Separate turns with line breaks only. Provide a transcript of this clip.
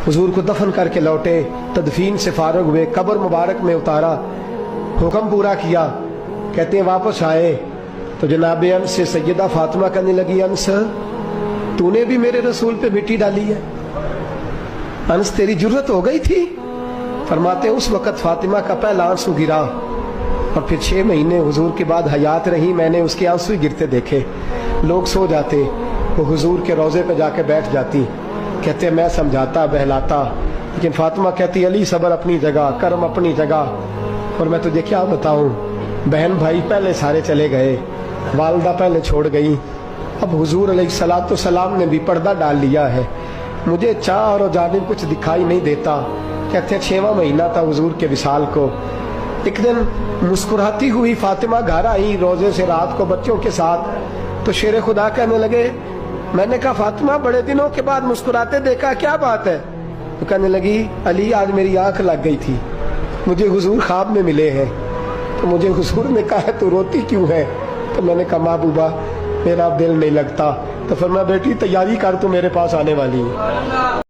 हुजूर को दफन करके लौटे, तदफीन से फारग हुए, कब्र मुबारक में उतारा, हुक्म पूरा किया। कहते हैं वापस आए तो जनाब अंस से सैयदा फातिमा कहने लगी, अंस तूने भी मेरे रसूल पे मिट्टी डाली है? अंस तेरी जुर्रत हो गई थी? फरमाते उस वक़्त फातिमा का पहला आंसू गिरा और फिर 6 महीने हुजूर के बाद हयात रही, मैंने उसके आंसू ही गिरते देखे। लोग सो जाते, वो हुजूर के रोज़े पे जाके बैठ जाती। कहते मैं समझाता बहलाता, लेकिन फातिमा कहती अली सब्र अपनी जगह, कर्म अपनी जगह। और मैं तुझे क्या बताऊं, बहन भाई पहले सारे चले गए, वालदा पहले छोड़ गई, अब हुजूर अलैहिस्सलातु सलाम ने भी पर्दा डाल लिया है, मुझे चार और जानिब कुछ दिखाई नहीं देता। कहते 6वां महीना था हुजूर के विसाल को। एक दिन मुस्कुराती हुई फातिमा घर आई रोजे से रात को बच्चों के साथ, तो शेर खुदा कहने लगे, मैंने कहा फातिमा बड़े दिनों के बाद मुस्कुराते देखा, क्या बात है? तो कहने लगी अली आज मेरी आंख लग गई थी, मुझे हुजूर ख्वाब में मिले हैं, तो मुझे हुजूर ने कहा तू रोती क्यों है? तो मैंने कहा महबूबा मेरा दिल नहीं लगता। तो फरमाया बेटी तैयारी कर, तू मेरे पास आने वाली है।